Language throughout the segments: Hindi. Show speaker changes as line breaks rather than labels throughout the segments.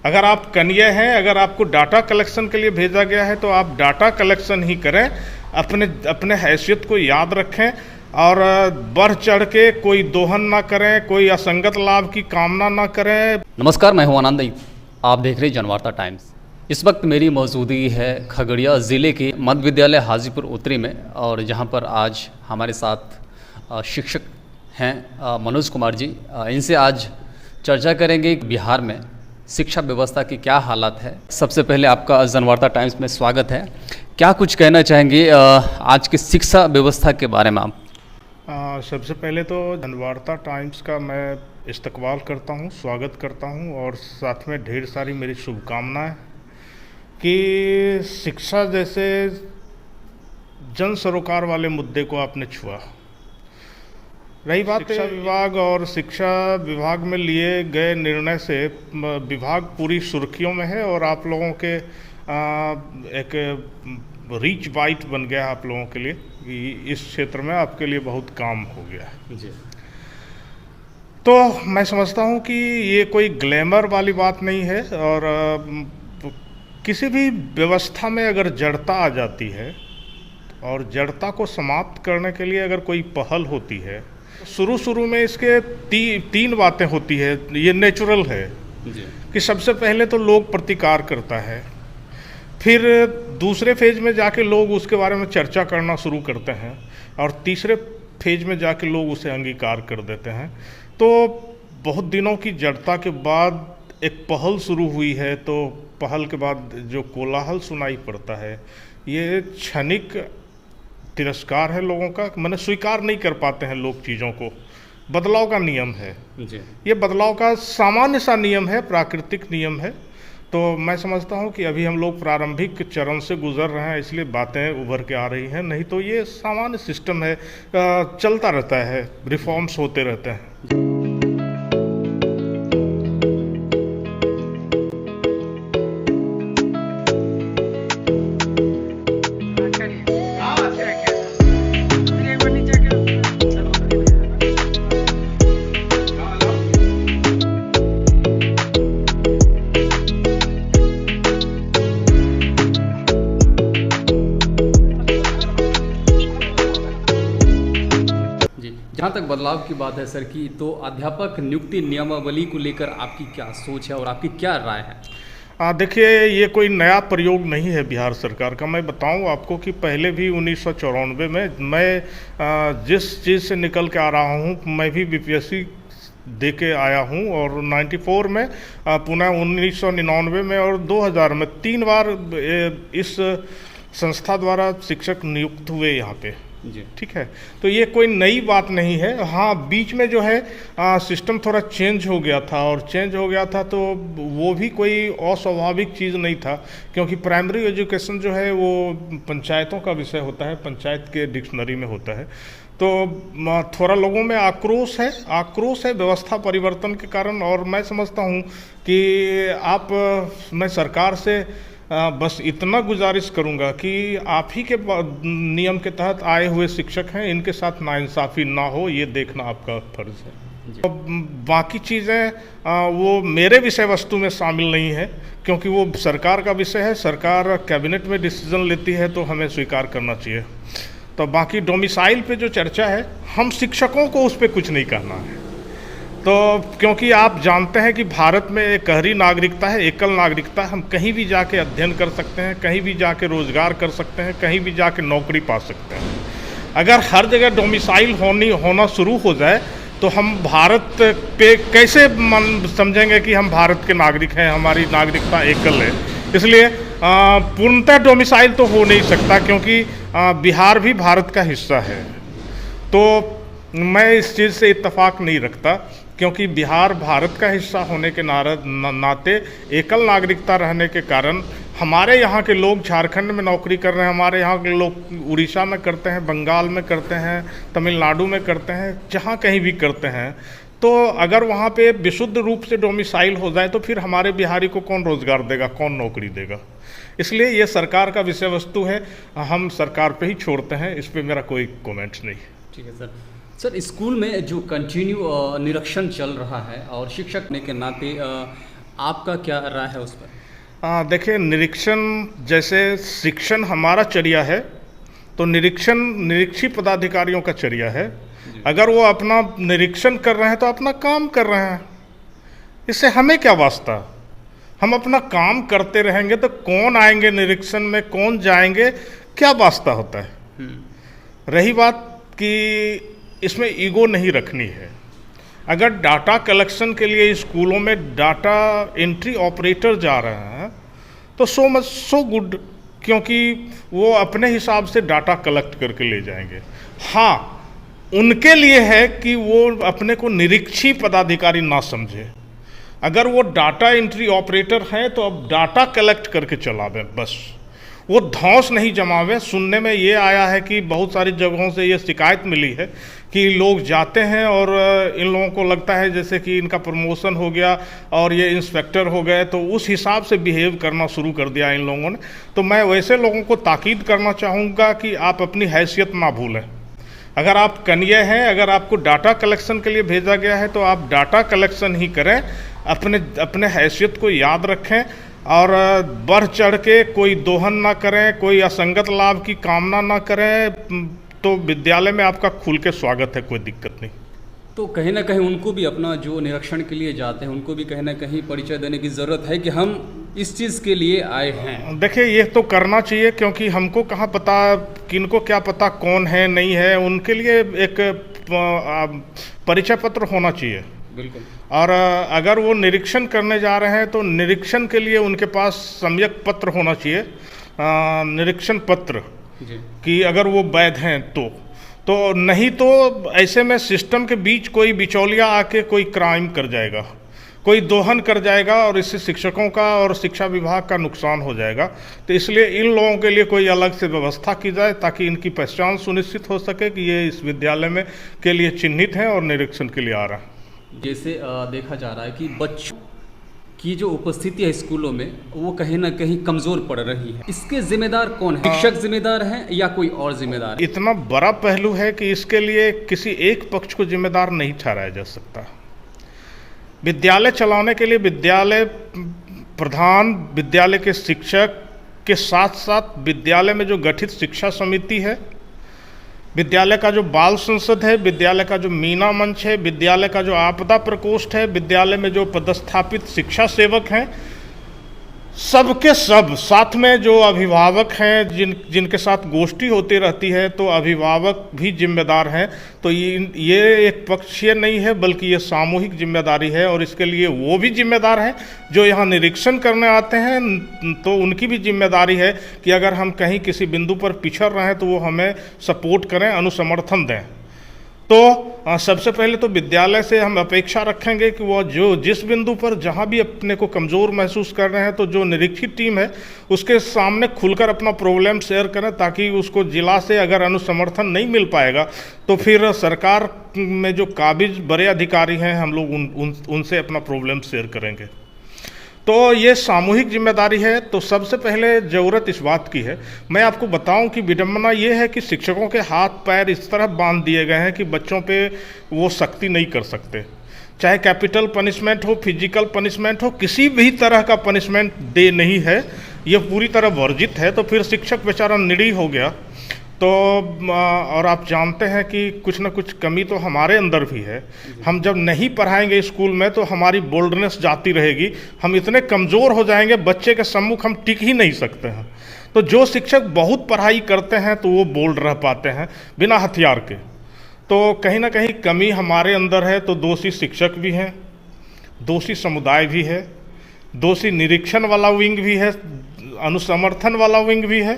अगर आप कन्या हैं, अगर आपको डाटा कलेक्शन के लिए भेजा गया है तो आप डाटा कलेक्शन ही करें, अपने अपने हैसियत को याद रखें और बढ़ चढ़ के कोई दोहन ना करें, कोई असंगत लाभ की कामना ना करें।
नमस्कार, मैं हूं आनंद। आप देख रहे हैं जनवार्ता टाइम्स। इस वक्त मेरी मौजूदगी है खगड़िया ज़िले के मध्य विद्यालय हाजीपुर उत्तरी में, और जहां पर आज हमारे साथ शिक्षक हैं मनोज कुमार जी। इनसे आज चर्चा करेंगे बिहार में शिक्षा व्यवस्था की क्या हालत है। सबसे पहले आपका जनवार्ता टाइम्स में स्वागत है। क्या कुछ कहना चाहेंगे आज की शिक्षा व्यवस्था के बारे में आप?
सबसे पहले तो जनवार्ता टाइम्स का मैं इस्तकबाल करता हूँ, स्वागत करता हूँ, और साथ में ढेर सारी मेरी शुभकामनाएं कि शिक्षा जैसे जन सरोकार वाले मुद्दे को आपने छुआ। रही बात शिक्षा विभाग और शिक्षा विभाग में लिए गए निर्णय से विभाग पूरी सुर्खियों में है और आप लोगों के एक रीच बाइट बन गया आप लोगों के लिए कि इस क्षेत्र में आपके लिए बहुत काम हो गया है। तो मैं समझता हूँ कि ये कोई ग्लैमर वाली बात नहीं है, और किसी भी व्यवस्था में अगर जड़ता आ जाती है और जड़ता को समाप्त करने के लिए अगर कोई पहल होती है, शुरू में इसके तीन बातें होती है। ये नेचुरल है कि सबसे पहले तो लोग प्रतिकार करता है, फिर दूसरे फेज में जाके लोग उसके बारे में चर्चा करना शुरू करते हैं, और तीसरे फेज में जाके लोग उसे अंगीकार कर देते हैं। तो बहुत दिनों की जड़ता के बाद एक पहल शुरू हुई है, तो पहल के बाद जो कोलाहल सुनाई पड़ता है ये क्षणिक तिरस्कार है लोगों का। मैंने स्वीकार नहीं कर पाते हैं लोग चीज़ों को। बदलाव का नियम है जी। ये बदलाव का सामान्य सा नियम है, प्राकृतिक नियम है। तो मैं समझता हूँ कि अभी हम लोग प्रारंभिक चरण से गुजर रहे हैं, इसलिए बातें उभर के आ रही हैं। नहीं तो ये सामान्य सिस्टम है, चलता रहता है, रिफॉर्म्स होते रहते हैं।
जहाँ तक बदलाव की बात है सर की, तो अध्यापक नियुक्ति नियमावली को लेकर आपकी क्या सोच है और आपकी क्या राय है?
देखिए, ये कोई नया प्रयोग नहीं है बिहार सरकार का। मैं बताऊं आपको कि पहले भी 1994 में मैं जिस चीज़ से निकल के आ रहा हूं, मैं भी बीपीएससी दे के आया हूं, और 94 में पुनः 1999 में और 2000 में 3 बार इस संस्था द्वारा शिक्षक नियुक्त हुए यहाँ पे। ठीक है, तो ये कोई नई बात नहीं है। हाँ, बीच में जो है सिस्टम थोड़ा चेंज हो गया था, और चेंज हो गया था तो वो भी कोई अस्वाभाविक चीज़ नहीं था, क्योंकि प्राइमरी एजुकेशन जो है वो पंचायतों का विषय होता है, पंचायत के डिक्शनरी में होता है। तो थोड़ा लोगों में आक्रोश है व्यवस्था परिवर्तन के कारण। और मैं समझता हूँ कि मैं सरकार से बस इतना गुजारिश करूंगा कि आप ही के नियम के तहत आए हुए शिक्षक हैं, इनके साथ नाइंसाफ़ी ना हो, ये देखना आपका फर्ज है। तो बाकी चीज़ें वो मेरे विषय वस्तु में शामिल नहीं है, क्योंकि वो सरकार का विषय है। सरकार कैबिनेट में डिसीजन लेती है तो हमें स्वीकार करना चाहिए। तो बाकी डोमिसाइल पे जो चर्चा है, हम शिक्षकों को उस पर कुछ नहीं कहना है। तो क्योंकि आप जानते हैं कि भारत में एक गहरी नागरिकता है, एकल नागरिकता। हम कहीं भी जाके अध्ययन कर सकते हैं, कहीं भी जाके रोजगार कर सकते हैं, कहीं भी जाके नौकरी पा सकते हैं। अगर हर जगह डोमिसाइल होना शुरू हो जाए तो हम भारत पे कैसे समझेंगे कि हम भारत के नागरिक हैं, हमारी नागरिकता एकल है। इसलिए पूर्णतः डोमिसाइल तो हो नहीं सकता, क्योंकि बिहार भी भारत का हिस्सा है। तो मैं इस चीज़ से इत्तेफाक नहीं रखता, क्योंकि बिहार भारत का हिस्सा होने के नाते एकल नागरिकता रहने के कारण हमारे यहाँ के लोग झारखंड में नौकरी कर रहे हैं, हमारे यहाँ के लोग उड़ीसा में करते हैं, बंगाल में करते हैं, तमिलनाडु में करते हैं, जहाँ कहीं भी करते हैं। तो अगर वहाँ पे विशुद्ध रूप से डोमिसाइल हो जाए तो फिर हमारे बिहारी को कौन रोज़गार देगा, कौन नौकरी देगा? इसलिए ये सरकार का विषय वस्तु है, हम सरकार पे ही छोड़ते हैं, इस पे मेरा कोई कमेंट्स नहीं।
ठीक है सर। सर, स्कूल में जो कंटिन्यू निरीक्षण चल रहा है और शिक्षक ने के नाते आपका क्या राय है उस पर?
देखिए, निरीक्षण जैसे शिक्षण हमारा चर्या है, तो निरीक्षण निरीक्षी पदाधिकारियों का चर्या है। अगर वो अपना निरीक्षण कर रहे हैं तो अपना काम कर रहे हैं, इससे हमें क्या वास्ता। हम अपना काम करते रहेंगे तो कौन आएंगे निरीक्षण में, कौन जाएंगे, क्या वास्ता होता है। रही बात कि इसमें ईगो नहीं रखनी है। अगर डाटा कलेक्शन के लिए स्कूलों में डाटा एंट्री ऑपरेटर जा रहे हैं तो सो मच सो गुड, क्योंकि वो अपने हिसाब से डाटा कलेक्ट करके ले जाएंगे। हाँ, उनके लिए है कि वो अपने को निरीक्षी पदाधिकारी ना समझे। अगर वो डाटा एंट्री ऑपरेटर हैं तो अब डाटा कलेक्ट करके चलावें, बस वो धौंस नहीं जमावे। सुनने में ये आया है कि बहुत सारी जगहों से ये शिकायत मिली है कि लोग जाते हैं और इन लोगों को लगता है जैसे कि इनका प्रमोशन हो गया और ये इंस्पेक्टर हो गए, तो उस हिसाब से बिहेव करना शुरू कर दिया इन लोगों ने। तो मैं वैसे लोगों को ताकीद करना चाहूँगा कि आप अपनी हैसियत ना भूलें। अगर आप कन्या हैं, अगर आपको डाटा कलेक्शन के लिए भेजा गया है तो आप डाटा कलेक्शन ही करें, अपने हैसियत को याद रखें और बढ़ चढ़ के कोई दोहन ना करें, कोई असंगत लाभ की कामना ना करें। तो विद्यालय में आपका खुल के स्वागत है, कोई दिक्कत नहीं।
तो कहीं ना कहीं उनको भी अपना जो निरीक्षण के लिए जाते हैं उनको भी कहीं ना कहीं परिचय देने की ज़रूरत है कि हम इस चीज़ के लिए आए हैं।
देखिए, ये तो करना चाहिए, क्योंकि हमको कहाँ पता, किनको क्या पता कौन है नहीं है। उनके लिए एक परिचय पत्र होना चाहिए।
बिल्कुल।
और अगर वो निरीक्षण करने जा रहे हैं तो निरीक्षण के लिए उनके पास सम्यक पत्र होना चाहिए, निरीक्षण पत्र
जी।
कि अगर वो वैध हैं तो नहीं तो ऐसे में सिस्टम के बीच कोई बिचौलिया आके कोई क्राइम कर जाएगा, कोई दोहन कर जाएगा और इससे शिक्षकों का और शिक्षा विभाग का नुकसान हो जाएगा। तो इसलिए इन लोगों के लिए कोई अलग से व्यवस्था की जाए ताकि इनकी पहचान सुनिश्चित हो सके कि ये इस विद्यालय में के लिए चिन्हित हैं और निरीक्षण के लिए आ रहा है।
जैसे देखा जा रहा है कि बच्चों की जो उपस्थिति है स्कूलों में वो कहीं ना कहीं कमज़ोर पड़ रही है, इसके जिम्मेदार कौन है? शिक्षक जिम्मेदार हैं या कोई और जिम्मेदार है?
इतना बड़ा पहलू है कि इसके लिए किसी एक पक्ष को जिम्मेदार नहीं ठहराया जा सकता। विद्यालय चलाने के लिए विद्यालय प्रधान, विद्यालय के शिक्षक के साथ साथ विद्यालय में जो गठित शिक्षा समिति है, विद्यालय का जो बाल संसद है, विद्यालय का जो मीना मंच है, विद्यालय का जो आपदा प्रकोष्ठ है, विद्यालय में जो पदस्थापित शिक्षा सेवक हैं, सबके सब साथ में जो अभिभावक हैं जिनके साथ गोष्ठी होती रहती है, तो अभिभावक भी जिम्मेदार हैं। तो ये एक पक्षीय नहीं है बल्कि ये सामूहिक जिम्मेदारी है। और इसके लिए वो भी जिम्मेदार हैं जो यहाँ निरीक्षण करने आते हैं, तो उनकी भी जिम्मेदारी है कि अगर हम कहीं किसी बिंदु पर पिछड़ रहे हैं तो वो हमें सपोर्ट करें, अनुसमर्थन दें। तो सबसे पहले तो विद्यालय से हम अपेक्षा रखेंगे कि वो जो जिस बिंदु पर जहाँ भी अपने को कमज़ोर महसूस कर रहे हैं तो जो निरीक्षित टीम है उसके सामने खुलकर अपना प्रॉब्लम शेयर करें, ताकि उसको जिला से अगर अनुसमर्थन नहीं मिल पाएगा तो फिर सरकार में जो काबिज बड़े अधिकारी हैं हम लोग उनसे अपना प्रॉब्लम शेयर करेंगे। तो ये सामूहिक जिम्मेदारी है। तो सबसे पहले ज़रूरत इस बात की है, मैं आपको बताऊं कि विडंबना ये है कि शिक्षकों के हाथ पैर इस तरह बांध दिए गए हैं कि बच्चों पे वो सख्ती नहीं कर सकते। चाहे कैपिटल पनिशमेंट हो, फिजिकल पनिशमेंट हो, किसी भी तरह का पनिशमेंट दे नहीं है, ये पूरी तरह वर्जित है। तो फिर शिक्षक बेचारा निरीह हो गया। तो और आप जानते हैं कि कुछ ना कुछ कमी तो हमारे अंदर भी है। हम जब नहीं पढ़ाएंगे स्कूल में तो हमारी बोल्डनेस जाती रहेगी, हम इतने कमज़ोर हो जाएंगे, बच्चे के सम्मुख हम टिक ही नहीं सकते हैं। तो जो शिक्षक बहुत पढ़ाई करते हैं तो वो बोल्ड रह पाते हैं बिना हथियार के। तो कहीं ना कहीं कमी हमारे अंदर है। तो दोषी शिक्षक भी हैं, दोषी समुदाय भी है, दोषी निरीक्षण वाला विंग भी है, अनुसमर्थन वाला विंग भी है,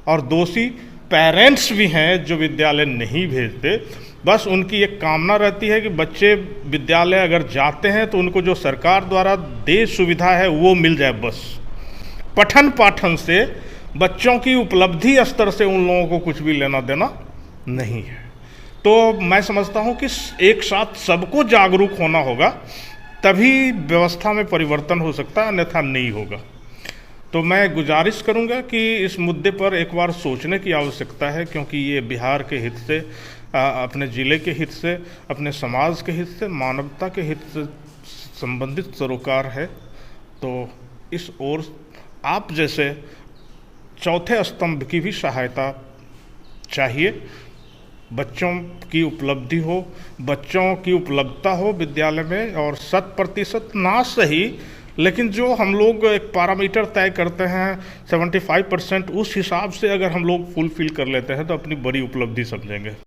और दोषी पेरेंट्स भी हैं जो विद्यालय नहीं भेजते। बस उनकी एक कामना रहती है कि बच्चे विद्यालय अगर जाते हैं तो उनको जो सरकार द्वारा दे सुविधा है वो मिल जाए। बस पठन पाठन से, बच्चों की उपलब्धि स्तर से उन लोगों को कुछ भी लेना देना नहीं है। तो मैं समझता हूँ कि एक साथ सबको जागरूक होना होगा, तभी व्यवस्था में परिवर्तन हो सकता है, अन्यथा नहीं होगा। तो मैं गुजारिश करूंगा कि इस मुद्दे पर एक बार सोचने की आवश्यकता है, क्योंकि ये बिहार के हित से, अपने ज़िले के हित से, अपने समाज के हित से, मानवता के हित से संबंधित सरोकार है। तो इस ओर आप जैसे चौथे स्तंभ की भी सहायता चाहिए। बच्चों की उपलब्धि हो, बच्चों की उपलब्धता हो विद्यालय में, और 100% ना सही, लेकिन जो हम लोग एक पैरामीटर तय करते हैं 75%, उस हिसाब से अगर हम लोग फुलफिल कर लेते हैं तो अपनी बड़ी उपलब्धि समझेंगे।